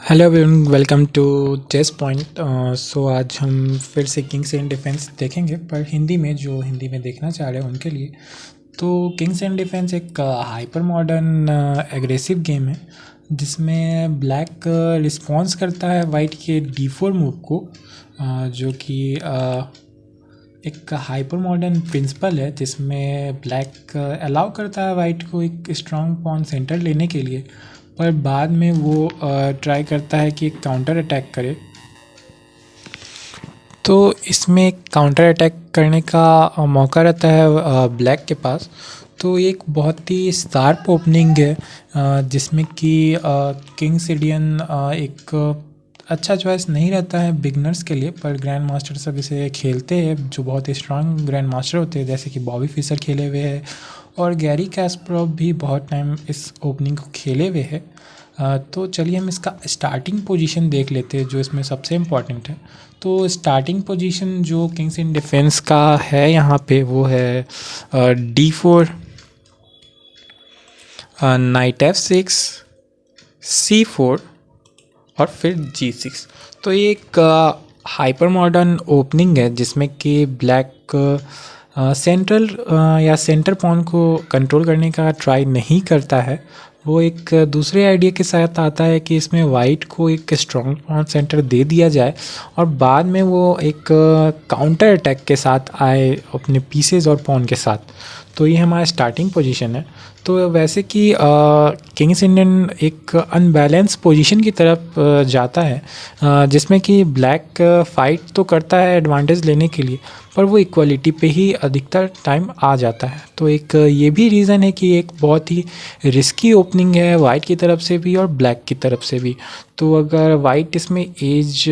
Hello everyone, welcome to chess point. So आज हम फिर से किंग्स एंड डिफेंस देखेंगे, पर हिंदी में। जो हिंदी में देखना चाह रहे हैं उनके लिए। तो किंग्स एंड डिफेंस एक हाइपर मॉडर्न एग्रेसिव गेम है, जिसमें ब्लैक रिस्पॉन्स करता है वाइट के D4 मूव को, जो कि एक हाइपर मॉडर्न प्रिंसिपल है, जिसमें ब्लैक अलाउ करता है वाइट को एक स्ट्रॉन्ग पॉन सेंटर लेने के लिए। पर बाद में वो ट्राई करता है कि काउंटर अटैक करे। तो इसमें काउंटर अटैक करने का मौका रहता है ब्लैक के पास। तो एक बहुत ही शार्प ओपनिंग है, जिसमें कि किंग्स इंडियन एक अच्छा चॉइस नहीं रहता है बिगनर्स के लिए, पर ग्रैंड मास्टर सब इसे खेलते हैं, जो बहुत ही स्ट्रांग ग्रैंड मास्टर होते हैं, जैसे कि बॉबी फिशर खेले हुए हैं और गैरी कैस्परोव भी बहुत टाइम इस ओपनिंग को खेले हुए हैं। तो चलिए हम इसका स्टार्टिंग पोजीशन देख लेते हैं, जो इसमें सबसे इम्पॉर्टेंट है। तो स्टार्टिंग पोजीशन जो किंग्स इन डिफेंस का है यहाँ पे, वो है D4, नाइट F6, C4 और फिर G6। तो ये एक हाइपर मॉडर्न ओपनिंग है, जिसमें कि ब्लैक सेंट्रल या सेंटर पॉन को कंट्रोल करने का ट्राई नहीं करता है। वो एक दूसरे आइडिया के साथ आता है कि इसमें वाइट को एक स्ट्रॉन्ग पॉन सेंटर दे दिया जाए और बाद में वो एक काउंटर अटैक के साथ आए अपने पीसेस और पॉन के साथ। तो ये हमारा स्टार्टिंग पोजीशन है। तो वैसे कि किंग्स इंडियन एक अनबैलेंस पोजीशन की तरफ जाता है, जिसमें कि ब्लैक फाइट तो करता है एडवांटेज लेने के लिए, पर वो इक्वलिटी पे ही अधिकतर टाइम आ जाता है। तो एक ये भी रीज़न है कि एक बहुत ही रिस्की ओपनिंग है वाइट की तरफ से भी और ब्लैक की तरफ से भी। तो अगर वाइट इसमें एज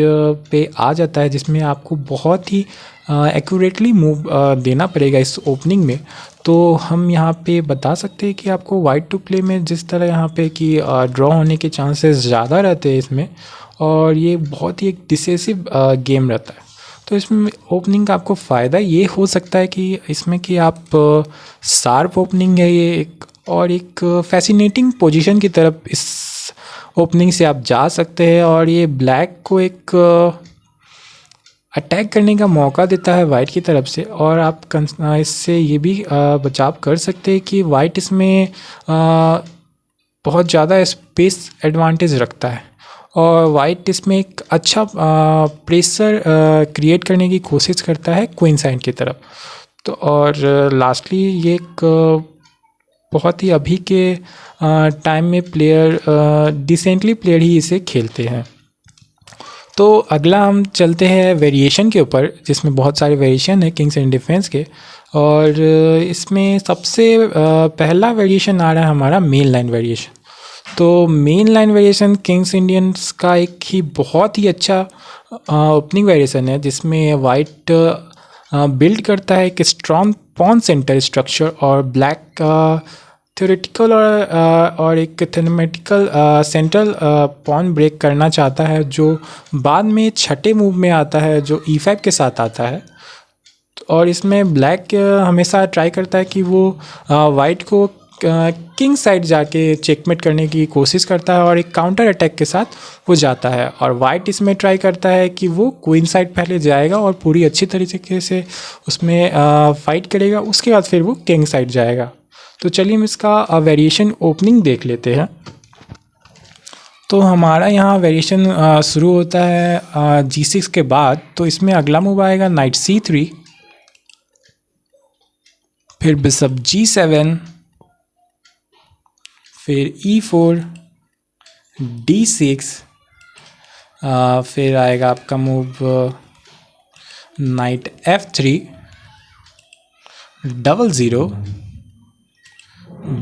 पे आ जाता है, जिसमें आपको बहुत ही एक्यूरेटली मूव देना पड़ेगा इस ओपनिंग में, तो हम यहाँ पे बता सकते हैं कि आपको वाइट टू प्ले में जिस तरह यहाँ पे कि ड्रॉ होने के चांसेस ज़्यादा रहते हैं इसमें, और ये बहुत ही एक डिसेसिव गेम रहता है। तो इसमें ओपनिंग का आपको फ़ायदा ये हो सकता है कि इसमें कि आप शार्प ओपनिंग है ये एक, और एक फैसिनेटिंग पोजीशन की तरफ इस ओपनिंग से आप जा सकते हैं, और ये ब्लैक को एक अटैक करने का मौका देता है वाइट की तरफ से। और आप इससे ये भी बचाव कर सकते हैं कि वाइट इसमें बहुत ज़्यादा स्पेस एडवांटेज रखता है, और वाइट इसमें एक अच्छा प्रेशर क्रिएट करने की कोशिश करता है क्वीन साइड की तरफ। तो और लास्टली ये एक बहुत ही अभी के टाइम में प्लेयर डिसेंटली प्लेयर ही इसे खेलते हैं। तो अगला हम चलते हैं वेरिएशन के ऊपर, जिसमें बहुत सारे वेरिएशन है किंग्स एंड डिफेंस के। और इसमें सबसे पहला वेरिएशन आ रहा है हमारा मेन लाइन वेरिएशन। तो main line variation Kings Indians का एक ही बहुत ही अच्छा ओपनिंग वेरिएशन है, जिसमें वाइट बिल्ड करता है एक स्ट्रॉन्ग पॉन सेंटर स्ट्रक्चर, और ब्लैक थ्योरेटिकल और एक थेमेटिकल सेंट्रल पॉन ब्रेक करना चाहता है, जो बाद में छठे मूव में आता है, जो E5 के साथ आता है। और इसमें ब्लैक हमेशा ट्राई करता है कि वो वाइट को किंग साइड जाके चेकमेट करने की कोशिश करता है, और एक काउंटर अटैक के साथ वो जाता है। और वाइट इसमें ट्राई करता है कि वो क्वीन साइड पहले जाएगा और पूरी अच्छी तरीके से उसमें फाइट करेगा, उसके बाद फिर वो किंग साइड जाएगा। तो चलिए हम इसका वेरिएशन ओपनिंग देख लेते हैं। तो हमारा यहाँ वेरिएशन शुरू होता है G6 के बाद। तो इसमें अगला मूव आएगा नाइट C3, फिर बिशप G7, फिर E4, D6, फिर आएगा आपका move night F3, double zero,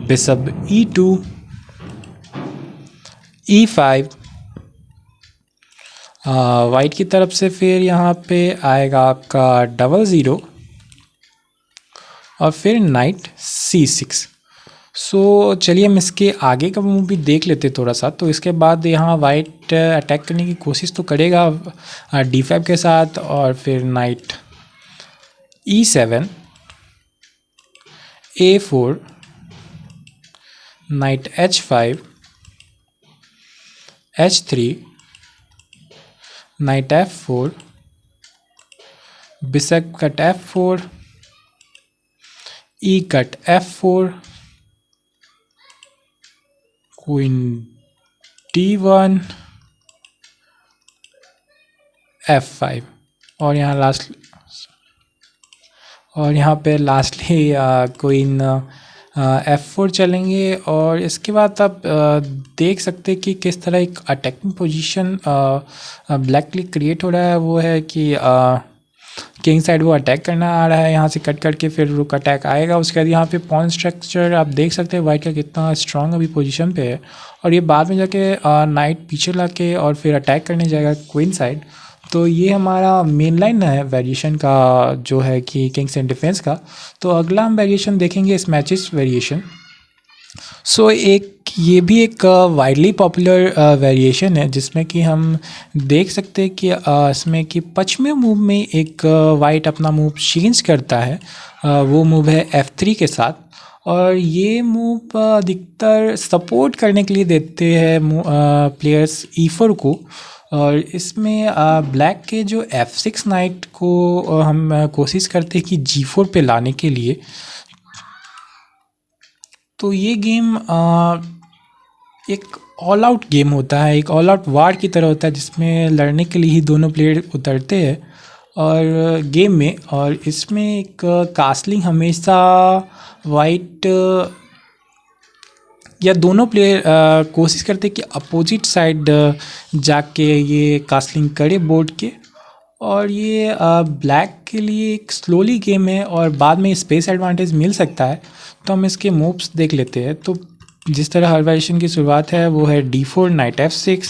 bishop E2, E5। White की तरफ से फिर यहाँ पे आएगा आपका डबल ज़ीरो, और फिर नाइट C6। सो चलिए हम इसके आगे का मूव भी देख लेते थोड़ा सा। तो इसके बाद यहाँ वाइट अटैक करने की कोशिश तो करेगा D5 के साथ, और फिर knight E7, A4, knight H5, H3, knight F4, bishop cut F4, E cut F4, queen D1, F5 और यहाँ पे लास्टली क्वीन F4 चलेंगे। और इसके बाद आप देख सकते हैं कि किस तरह एक अटैकिंग पोजीशन ब्लैक के लिए क्रिएट हो रहा है। वो है कि किंग साइड वो अटैक करना आ रहा है, यहाँ से कट करके फिर रुक अटैक आएगा। उसके बाद यहाँ पे पॉन स्ट्रक्चर आप देख सकते हैं वाइट का कितना स्ट्रांग अभी पोजीशन पे है, और ये बाद में जाके नाइट पीछे ला के और फिर अटैक करने जाएगा क्वीन साइड। तो ये हमारा मेन लाइन है वेरिएशन का, जो है कि किंग्स एंड डिफेंस का। तो अगला हम वेरिएशन देखेंगे स्मैचेस वेरिएशन। सो ये भी एक वाइडली पॉपुलर वेरिएशन है, जिसमें कि हम देख सकते हैं कि इसमें कि पश्चिमी मूव में एक वाइट अपना मूव चेंज करता है। वो मूव है F3 के साथ, और ये मूव अधिकतर सपोर्ट करने के लिए देते हैं प्लेयर्स E4 को। और इसमें ब्लैक के जो F6 नाइट को हम कोशिश करते हैं कि G4 पे लाने के लिए। तो ये गेम एक ऑल आउट गेम होता है, एक ऑल आउट वार की तरह होता है, जिसमें लड़ने के लिए ही दोनों प्लेयर उतरते हैं और गेम में। और इसमें एक कास्लिंग हमेशा वाइट या दोनों प्लेयर कोशिश करते हैं कि अपोजिट साइड जाके ये कास्लिंग करे बोर्ड के। और ये ब्लैक के लिए एक स्लोली गेम है और बाद में स्पेस एडवांटेज मिल सकता है। तो हम इसके मूव्स देख लेते हैं। तो जिस तरह हर वेरिएशन की शुरुआत है वो है D4 नाइट F6,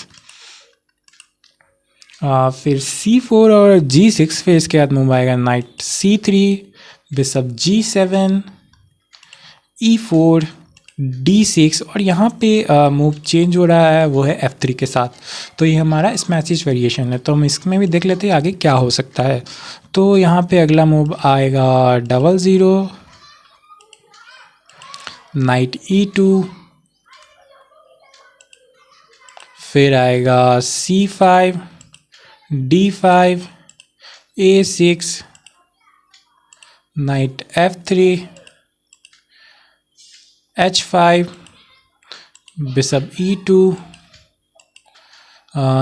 फिर C4 और G6, फिर इसके बाद मूव आएगा night C3, bishop G7, E4, D6, और यहाँ पे मूव चेंज हो रहा है वो है F3 के साथ। तो ये हमारा स्मैचेस वेरिएशन है। तो हम इसमें भी देख लेते हैं आगे क्या हो सकता है। तो यहाँ पे अगला मूव आएगा 00, नाइट E2, फिर आएगा C5, D5, A6, night F3, H5, bishop E2,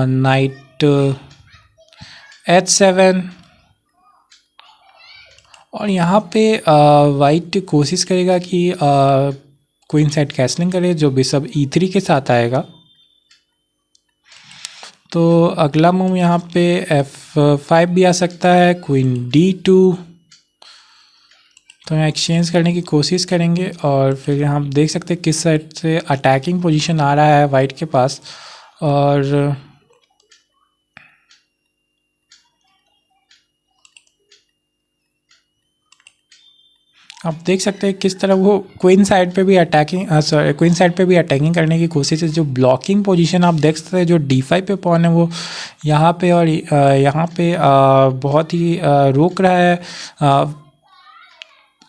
night H7, और यहाँ पे वाइट कोशिश करेगा कि क्वीन साइड कैसलिंग करे, जो बिशप E3 के साथ आएगा। तो अगला मूव यहाँ पे F5 भी आ सकता है, क्वीन D2। तो यहाँ एक्सचेंज करने की कोशिश करेंगे, और फिर यहाँ देख सकते हैं किस साइड से अटैकिंग पोजीशन आ रहा है वाइट के पास। और आप देख सकते हैं किस तरह वो क्वीन साइड पे भी अटैकिंग करने की कोशिश है। जो ब्लॉकिंग पोजीशन आप देख सकते हैं, जो D5 पे पॉन है वो यहाँ पे और यहाँ पे बहुत ही रोक रहा है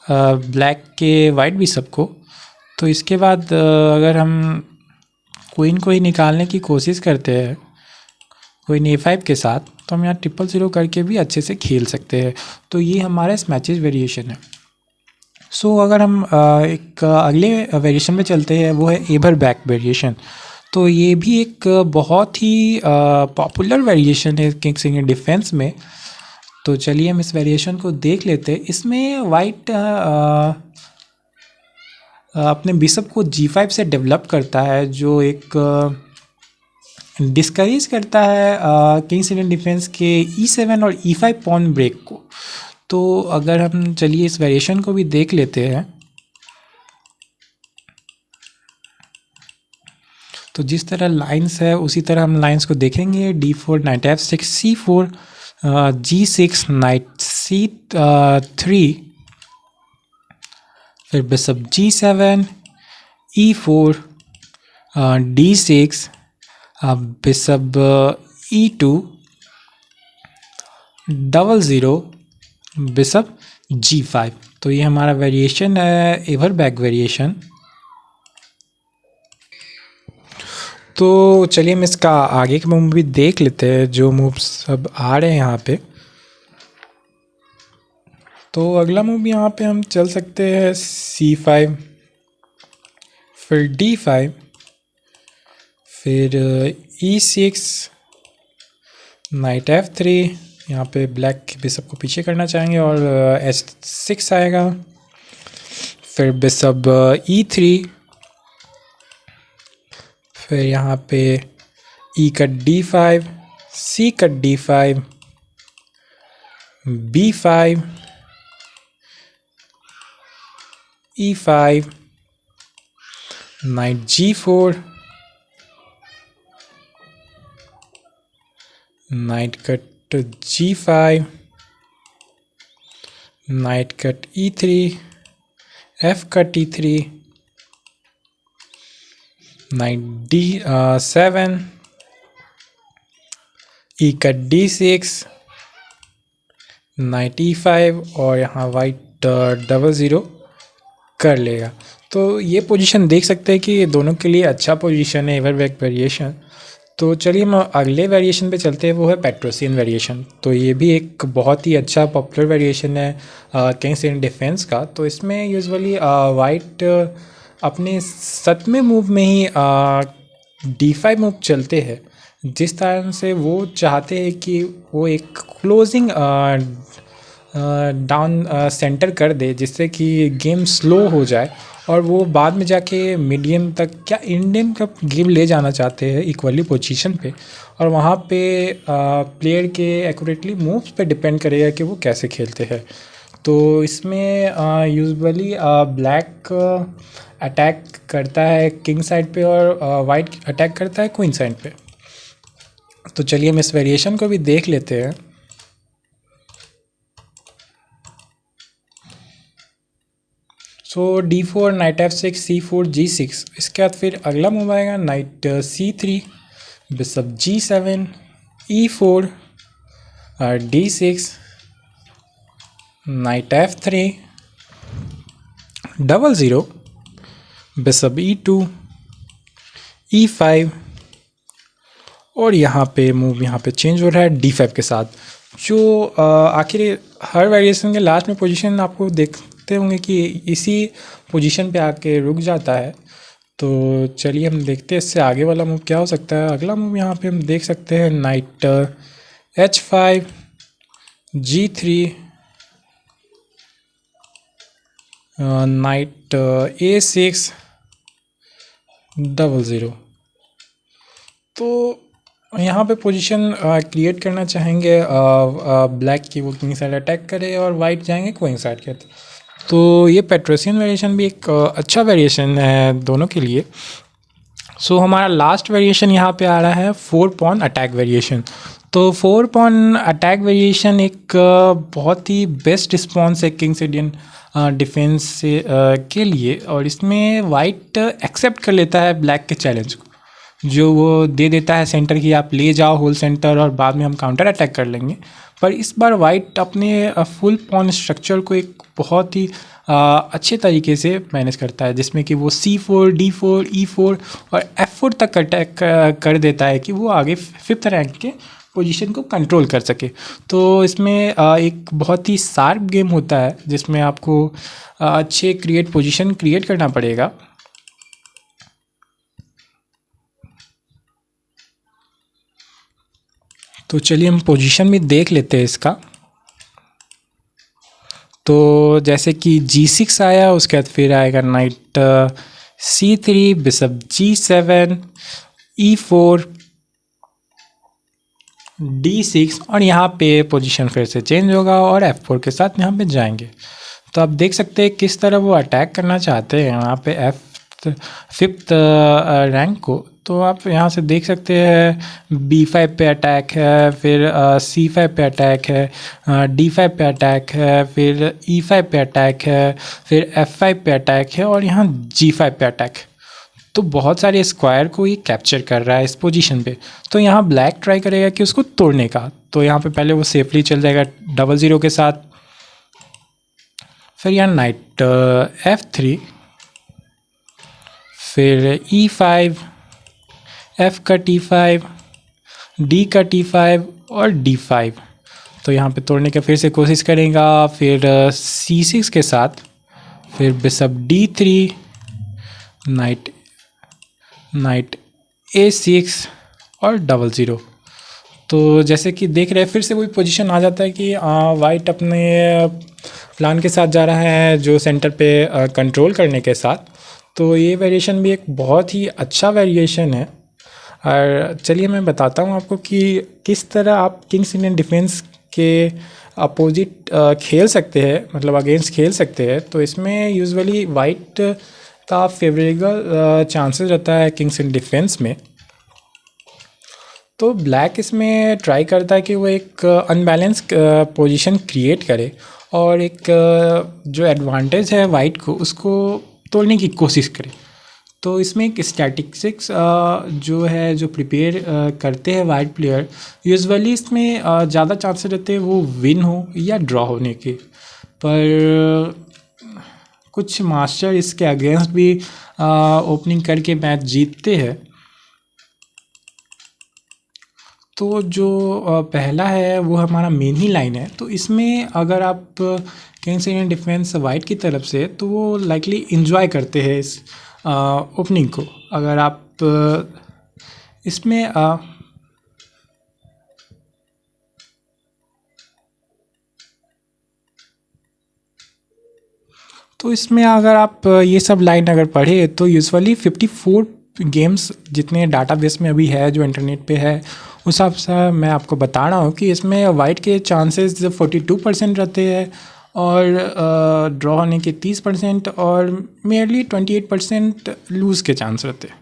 ब्लैक के वाइट बिशप को। तो इसके बाद अगर हम क्वीन को ही निकालने की कोशिश करते हैं क्वीन A5 के साथ, तो हम यहाँ 000 करके भी अच्छे से खेल सकते हैं। तो ये हमारा मैचेस वेरिएशन है। सो अगर हम एक अगले वेरिएशन में चलते हैं, वो है एवरबैक वेरिएशन। तो ये भी एक बहुत ही पॉपुलर वेरिएशन है किंग्स एंड डिफेंस में। तो चलिए हम इस वेरिएशन को देख लेते हैं। इसमें वाइट अपने बिशप को G5 से डेवलप करता है, जो एक डिस्करेज करता है किंग्स एंड डिफेंस के E7 और E5 पॉन ब्रेक को। तो अगर हम चलिए इस वेरिएशन को भी देख लेते हैं, तो जिस तरह लाइंस है उसी तरह हम लाइंस को देखेंगे। D4 night F6, C4, G6, night C3, फिर bishop G7, E4, D6, bishop E2, 00, bishop G5। तो ये हमारा वेरिएशन है एवरबैक वेरिएशन। तो चलिए हम इसका आगे का मूव भी देख लेते हैं, जो मूव्स सब आ रहे हैं यहाँ पे। तो अगला मूव यहाँ पे हम चल सकते हैं C5, फिर D5, फिर E6, नाइट F3। यहाँ पे ब्लैक बिशप को पीछे करना चाहेंगे और H6 आएगा, फिर बिशप E3, फिर यहाँ पे E cut D5, C cut D5, B5, E5, night G4, night cut G5, night cut E3, F cut E3, night D7, E cut D6, night E5 और यहाँ वाइट 0-0 कर लेगा। तो ये पोजीशन देख सकते हैं कि ये दोनों के लिए अच्छा पोजीशन है, एवर बैक वेरिएशन। तो चलिए हम अगले वेरिएशन पे चलते हैं, वो है पेट्रोसियन वेरिएशन। तो ये भी एक बहुत ही अच्छा पॉपुलर वेरिएशन है किंग्स इन डिफेंस का। तो इसमें यूजुअली वाइट अपने 7वें मूव में ही D5 मूव चलते हैं, जिस तरह से वो चाहते हैं कि वो एक क्लोजिंग डाउन सेंटर कर दे, जिससे कि गेम स्लो हो जाए और वो बाद में जाके मीडियम तक क्या इंडियन कप गेम ले जाना चाहते हैं इक्वली पोजीशन पे। और वहाँ पे प्लेयर के एक्यूरेटली मूव्स पे डिपेंड करेगा कि वो कैसे खेलते हैं। तो इसमें यूजुअली ब्लैक अटैक करता है किंग साइड पे और वाइट अटैक करता है क्वीन साइड पे। तो चलिए हम इस वेरिएशन को भी देख लेते हैं। सो D4, night F6, C4, G6। इसके बाद फिर अगला मूव आएगा night C3, bishop G7, E4, D6, night F3, 0-0, bishop E2, E5 और यहाँ पे मूव यहाँ पे चेंज हो रहा है D5 के साथ, जो आखिर हर वेरिएशन के लास्ट में पोजीशन आपको देखते होंगे कि इसी पोजीशन पे आके रुक जाता है। तो चलिए हम देखते हैं इससे आगे वाला मूव क्या हो सकता है। अगला मूव यहाँ पे हम देख सकते हैं night H5, G3, night A6, 0-0। तो यहाँ पे पोजीशन क्रिएट करना चाहेंगे ब्लैक की, वो किंग साइड अटैक करे और वाइट जाएंगे क्वीन साइड के। तो ये पेट्रोसियन वेरिएशन भी एक अच्छा वेरिएशन है दोनों के लिए। सो हमारा लास्ट वेरिएशन यहाँ पे आ रहा है 4 पॉन अटैक वेरिएशन। तो 4 पॉन अटैक वेरिएशन एक बहुत ही बेस्ट रिस्पॉन्स है किंग्स इंडियन डिफेंस से के लिए, और इसमें वाइट एक्सेप्ट कर लेता है ब्लैक के चैलेंज को, जो वो दे देता है सेंटर की आप ले जाओ होल सेंटर और बाद में हम काउंटर अटैक कर लेंगे। पर इस बार वाइट अपने फुल पॉन स्ट्रक्चर को एक बहुत ही अच्छे तरीके से मैनेज करता है, जिसमें कि वो C4, D4, E4 और F4 तक अटैक कर देता है कि वो आगे 5th रैंक के पोजीशन को कंट्रोल कर सके। तो इसमें एक बहुत ही शार्प गेम होता है, जिसमें आपको अच्छे पोजीशन क्रिएट करना पड़ेगा। तो चलिए हम पोजीशन भी देख लेते हैं इसका। तो जैसे कि G6 आया, उसके बाद फिर आएगा night C3, bishop G7, E4, D6 और यहाँ पे पोजीशन फिर से चेंज होगा और F4 के साथ यहाँ पे जाएंगे। तो आप देख सकते हैं किस तरह वो अटैक करना चाहते हैं यहाँ पे 5th रैंक को। तो आप यहाँ से देख सकते हैं B5 पे अटैक है, फिर C5 पे अटैक है, D5 पे अटैक है, फिर E5 पे अटैक है, फिर F5 पे अटैक है और यहाँ G5 पे अटैक। तो बहुत सारे स्क्वायर को ये कैप्चर कर रहा है इस पोजीशन पे। तो यहाँ ब्लैक ट्राई करेगा कि उसको तोड़ने का। तो यहाँ पे पहले वो सेफली चल जाएगा 0-0 के साथ। फिर यहाँ नाइट F3, फिर E5, F का T5, D का T5 और D5। तो यहाँ पे तोड़ने का फिर से कोशिश करेगा, फिर C6 के साथ, फिर बिशप D3, नाइट A6 और 00। तो जैसे कि देख रहे हैं फिर से वही पोजीशन आ जाता है कि वाइट अपने प्लान के साथ जा रहा है जो सेंटर पे कंट्रोल करने के साथ। तो ये वेरिएशन भी एक बहुत ही अच्छा वेरिएशन है। और चलिए मैं बताता हूँ आपको कि किस तरह आप किंग्स इंडियन डिफेंस के अपोजिट खेल सकते हैं, मतलब अगेंस्ट खेल सकते हैं। तो इसमें यूजुअली वाइट का फेवरेबल चांसेस रहता है किंग्स इंडियन डिफेंस में। तो ब्लैक इसमें ट्राई करता है कि वो एक अनबैलेंस पोजीशन क्रिएट करे और एक जो एडवांटेज है वाइट को उसको तोड़ने की कोशिश करे। तो इसमें एक स्टैटिस्टिक्स जो है जो प्रिपेयर करते हैं वाइट प्लेयर, यूजुअली इसमें ज़्यादा चांसेस रहते हैं वो विन हो या ड्रॉ होने के। पर कुछ मास्टर इसके अगेंस्ट भी ओपनिंग करके मैच जीतते हैं। तो जो पहला है वो हमारा मेन ही लाइन है। तो इसमें अगर आप किंग्स इंडियन डिफेंस वाइट की तरफ से तो वो लाइकली इन्जॉय करते हैं इस ओपनिंग को। अगर आप इसमें तो इसमें अगर आप ये सब लाइन अगर पढ़े तो यूजुअली 54 गेम्स जितने डाटाबेस में अभी है जो इंटरनेट पे है उस हिसाब से मैं आपको बता रहा हूँ कि इसमें वाइट के चांसेस 42% रहते हैं और ड्रॉ होने के 30% और मेयरली 28% लूज़ के चांस रहते हैं।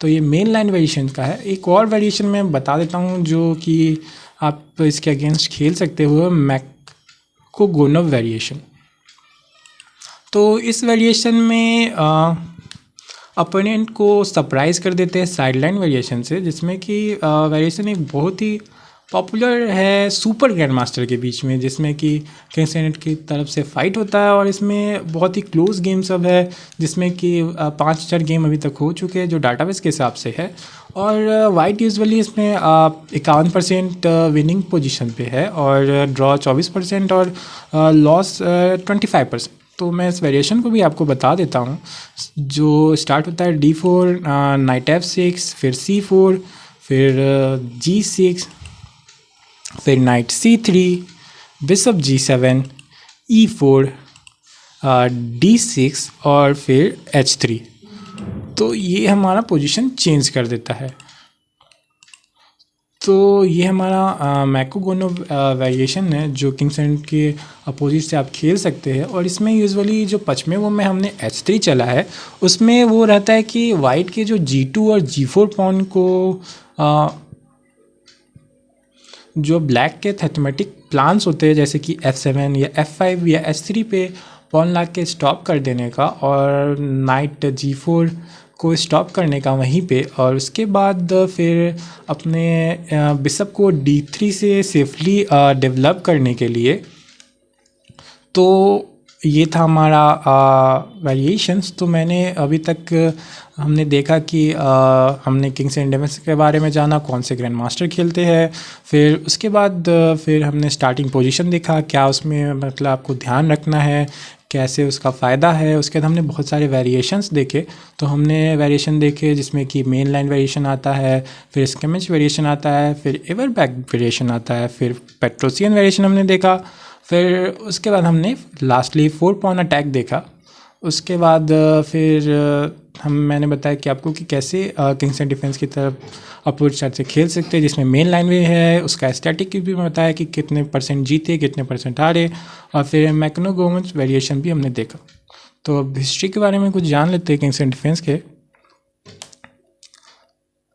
तो ये मेन लाइन वेरिएशन का है। एक और वेरिएशन मैं बता देता हूँ जो कि आप इसके अगेंस्ट खेल सकते हो, मैकोगोनोव वेरिएशन। तो इस वेरिएशन में अपोनेंट को सरप्राइज़ कर देते हैं साइडलाइन वेरिएशन से, जिसमें कि वेरिएशन एक बहुत ही पॉपुलर है सुपर ग्रैंड मास्टर के बीच में, जिसमें कि किंग्स इंडियन की तरफ से फाइट होता है और इसमें बहुत ही क्लोज गेम सब है, जिसमें कि 5-4 गेम अभी तक हो चुके हैं जो डाटाबेस के हिसाब से है। और वाइट यूजुअली इसमें 51% विनिंग पोजीशन पे है और ड्रॉ 24% और लॉस 25%। तो मैं इस वेरिएशन को भी आपको बता देता हूँ जो स्टार्ट होता है D4, नाइट F6, फिर C4, फिर G6, फिर night C3, bishop G7, E4, D6 और फिर H3। तो ये हमारा पोजीशन चेंज कर देता है। तो ये हमारा मैकोगोनोव वेरिएशन है जो किंग्स इंडियन के अपोजिट से आप खेल सकते हैं। और इसमें यूजुअली जो पचमें में हमने H3 चला है उसमें वो रहता है कि वाइट के जो G2 और G4 पॉन को जो ब्लैक के थैथमेटिक प्लान्स होते हैं जैसे कि F7 या F5 या H3 पे पॉन ला के स्टॉप कर देने का और नाइट G4 को स्टॉप करने का वहीं पे, और उसके बाद फिर अपने बिशप को D3 से सेफली डेवलप करने के लिए। तो ये था हमारा वेरिएशंस। तो मैंने अभी तक हमने देखा कि हमने किंग्स इंडियन डिफेंस के बारे में जाना, कौन से ग्रैंड मास्टर खेलते हैं, फिर उसके बाद फिर हमने स्टार्टिंग पोजीशन देखा, क्या उसमें मतलब आपको ध्यान रखना है, कैसे उसका फ़ायदा है। उसके बाद हमने बहुत सारे वेरिएशंस देखे। तो हमने वेरिएशन देखे जिसमें कि मेन लाइन वेरिएशन आता है, फिर स्केमेज वेरिएशन आता है, फिर एवरबैक वेरिएशन आता है, फिर पेट्रोसियन वेरिएशन हमने देखा, फिर उसके बाद हमने लास्टली 4 पॉन अटैक देखा। उसके बाद फिर मैंने बताया कि आपको कि कैसे किंग्स इंडियन डिफेंस की तरफ अप्रोच साइड से खेल सकते हैं, जिसमें मेन लाइन में है उसका स्टैटिक भी बताया कि कितने % जीते, कितने % हारे, और फिर मैकोगोनोव वेरिएशन भी हमने देखा। तो अब हिस्ट्री के बारे में कुछ जान लेते हैं किंग्स इंडियन डिफेंस के।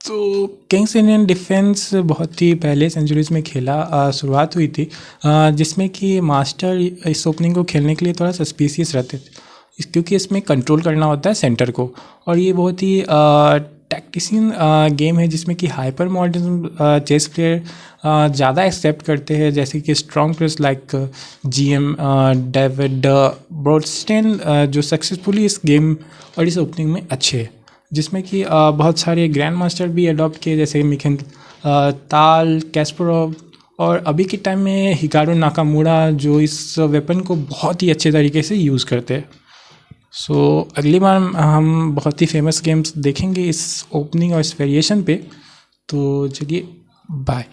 तो किंग्स इंडियन डिफेंस बहुत ही पहले सेंचुरीज़ में खेला शुरुआत हुई थी, जिसमें कि मास्टर इस ओपनिंग को खेलने के लिए थोड़ा सस्पिशियस रहते थे क्योंकि इसमें कंट्रोल करना होता है सेंटर को, और ये बहुत ही टैक्टिशियन गेम है जिसमें कि हाइपर मॉडर्न चेस प्लेयर ज़्यादा एक्सेप्ट करते हैं, जैसे कि strong players like GM David Bronstein जो सक्सेसफुली इस गेम और इस ओपनिंग में अच्छे हैं। जिसमें कि बहुत सारे ग्रैंड मास्टर भी अडॉप्ट किए, जैसे मिखेल ताल, कैस्परोव, और अभी के टाइम में हिकारू नाकामुरा, जो इस वेपन को बहुत ही अच्छे तरीके से यूज़ करते हैं। सो अगली बार हम बहुत ही फेमस गेम्स देखेंगे इस ओपनिंग और इस वेरिएशन पे। तो चलिए, बाय।